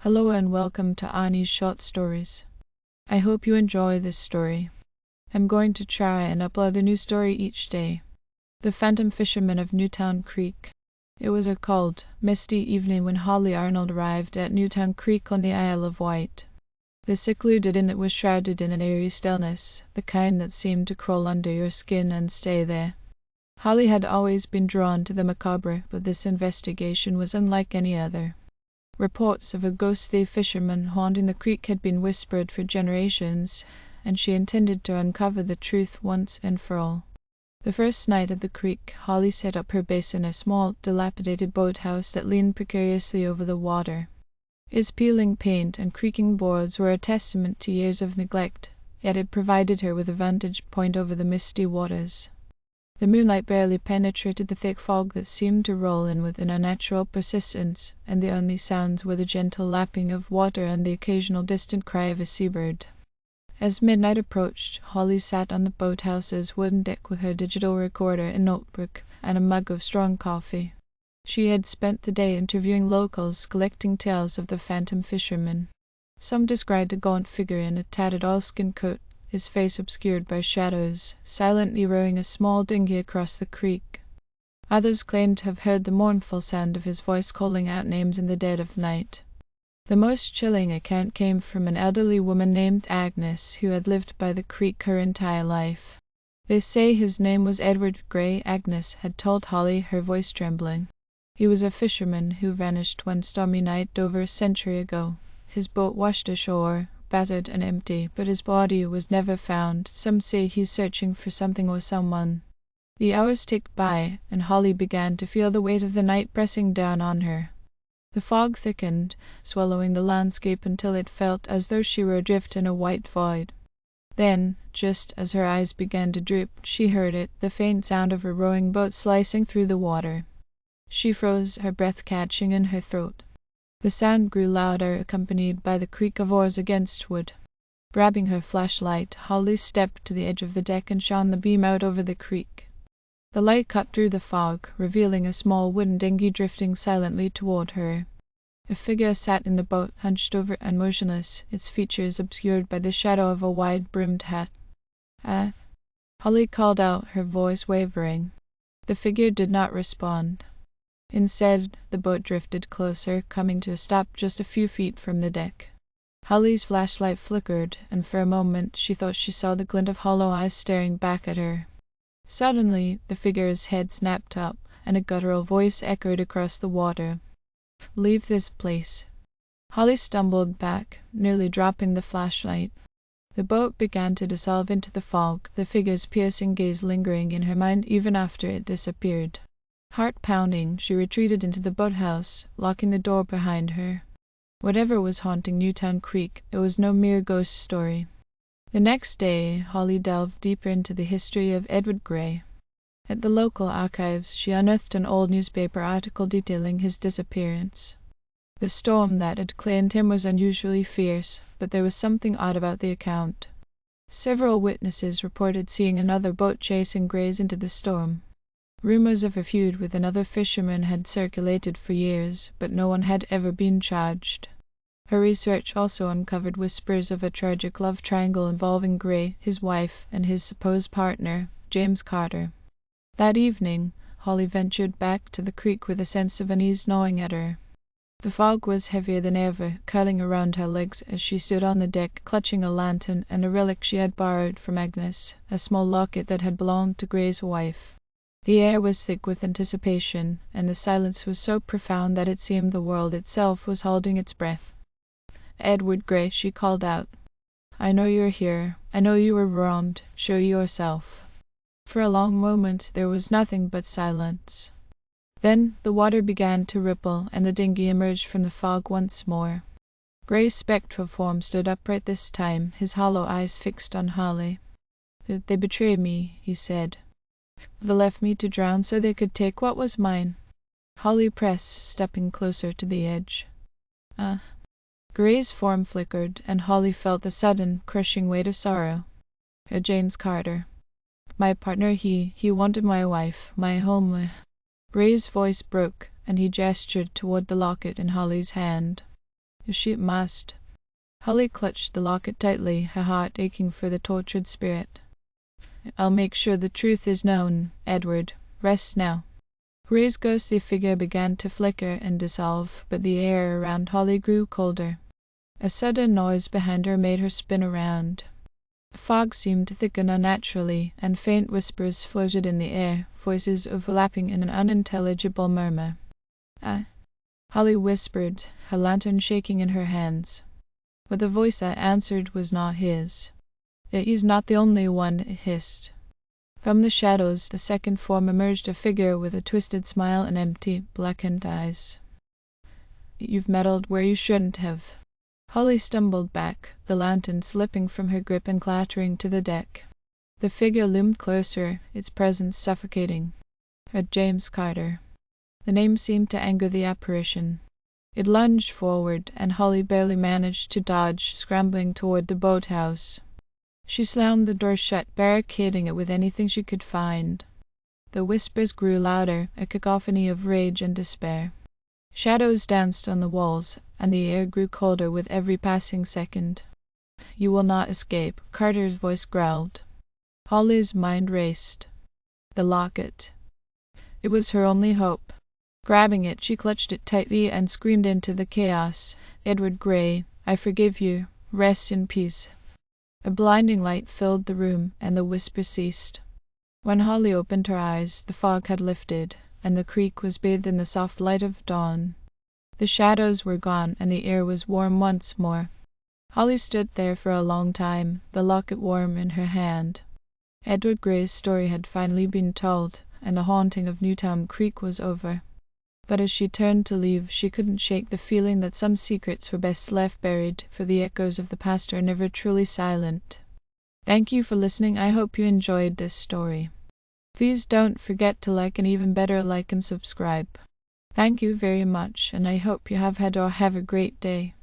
Hello and welcome to Ani's Short Stories. I hope you enjoy this story. I'm going to try and upload a new story each day. The Phantom Fisherman of Newtown Creek. It was a cold, misty evening when Holly Arnold arrived at Newtown Creek on the Isle of Wight. The secluded inn was shrouded in an eerie stillness, the kind that seemed to crawl under your skin and stay there. Holly had always been drawn to the macabre, but this investigation was unlike any other. Reports of a ghostly fisherman haunting the creek had been whispered for generations, and she intended to uncover the truth once and for all. The first night at the creek, Holly set up her base in a small, dilapidated boathouse that leaned precariously over the water. Its peeling paint and creaking boards were a testament to years of neglect, yet it provided her with a vantage point over the misty waters. The moonlight barely penetrated the thick fog that seemed to roll in with an unnatural persistence, and the only sounds were the gentle lapping of water and the occasional distant cry of a seabird. As midnight approached, Holly sat on the boathouse's wooden deck with her digital recorder and notebook and a mug of strong coffee. She had spent the day interviewing locals, collecting tales of the phantom fisherman. Some described a gaunt figure in a tattered oilskin coat, his face obscured by shadows, silently rowing a small dinghy across the creek. Others claimed to have heard the mournful sound of his voice calling out names in the dead of night. The most chilling account came from an elderly woman named Agnes, who had lived by the creek her entire life. They say his name was Edward Gray. Agnes had told Holly, her voice trembling. He was a fisherman who vanished one stormy night over a century ago. His boat washed ashore, battered and empty, but his body was never found. Some say he's searching for something or someone. The hours ticked by, and Holly began to feel the weight of the night pressing down on her. The fog thickened, swallowing the landscape until it felt as though she were adrift in a white void. Then, just as her eyes began to droop, she heard it, the faint sound of a rowing boat slicing through the water. She froze, her breath catching in her throat. The sound grew louder, accompanied by the creak of oars against wood. Grabbing her flashlight, Holly stepped to the edge of the deck and shone the beam out over the creek. The light cut through the fog, revealing a small wooden dinghy drifting silently toward her. A figure sat in the boat, hunched over and motionless, its features obscured by the shadow of a wide-brimmed hat. "Ah!" Holly called out, her voice wavering. The figure did not respond. Instead, the boat drifted closer, coming to a stop just a few feet from the deck. Holly's flashlight flickered, and for a moment she thought she saw the glint of hollow eyes staring back at her. Suddenly, the figure's head snapped up, and a guttural voice echoed across the water. "Leave this place." Holly stumbled back, nearly dropping the flashlight. The boat began to dissolve into the fog, the figure's piercing gaze lingering in her mind even after it disappeared. Heart pounding, she retreated into the boathouse, locking the door behind her. Whatever was haunting Newtown Creek, it was no mere ghost story. The next day, Holly delved deeper into the history of Edward Gray. At the local archives, she unearthed an old newspaper article detailing his disappearance. The storm that had claimed him was unusually fierce, but there was something odd about the account. Several witnesses reported seeing another boat chasing Grays into the storm. Rumors of a feud with another fisherman had circulated for years, but no one had ever been charged. Her research also uncovered whispers of a tragic love triangle involving Gray, his wife, and his supposed partner, James Carter. That evening, Holly ventured back to the creek with a sense of unease gnawing at her. The fog was heavier than ever, curling around her legs as she stood on the deck, clutching a lantern and a relic she had borrowed from Agnes, a small locket that had belonged to Gray's wife. The air was thick with anticipation, and the silence was so profound that it seemed the world itself was holding its breath. "Edward Gray," she called out. "I know you're here. I know you were wronged. Show yourself." For a long moment there was nothing but silence. Then the water began to ripple, and the dinghy emerged from the fog once more. Gray's spectral form stood upright this time, his hollow eyes fixed on Holly. "They betrayed me," he said. "They left me to drown so they could take what was mine." Holly pressed, stepping closer to the edge. Gray's form flickered, and Holly felt the sudden, crushing weight of sorrow. "James Carter. My partner, he wanted my wife, my home." Gray's voice broke, and he gestured toward the locket in Holly's hand. She must. Holly clutched the locket tightly, her heart aching for the tortured spirit. I'll make sure the truth is known, Edward. Rest now. Ray's ghostly figure began to flicker and dissolve, but the air around Holly grew colder. A sudden noise behind her made her spin around. The fog seemed to thicken unnaturally, and faint whispers floated in the air, voices overlapping in an unintelligible murmur. Holly whispered, her lantern shaking in her hands. But the voice that answered was not his. Yet he's not the only one, it hissed. From the shadows, the second form emerged, a figure with a twisted smile and empty, blackened eyes. You've meddled where you shouldn't have. Holly stumbled back, the lantern slipping from her grip and clattering to the deck. The figure loomed closer, its presence suffocating. James Carter. The name seemed to anger the apparition. It lunged forward, and Holly barely managed to dodge, scrambling toward the boathouse. She slammed the door shut, barricading it with anything she could find. The whispers grew louder, a cacophony of rage and despair. Shadows danced on the walls, and the air grew colder with every passing second. You will not escape, Carter's voice growled. Holly's mind raced. The locket. It was her only hope. Grabbing it, she clutched it tightly and screamed into the chaos. Edward Gray, I forgive you. Rest in peace. A blinding light filled the room, and the whisper ceased. When Holly opened her eyes, the fog had lifted, and the creek was bathed in the soft light of dawn. The shadows were gone, and the air was warm once more. Holly stood there for a long time, the locket warm in her hand. Edward Gray's story had finally been told, and the haunting of Newtown Creek was over. But as she turned to leave, she couldn't shake the feeling that some secrets were best left buried, for the echoes of the past are never truly silent. Thank you for listening. I hope you enjoyed this story. Please don't forget to like, and even better, like and subscribe. Thank you very much, and I hope you have had or have a great day.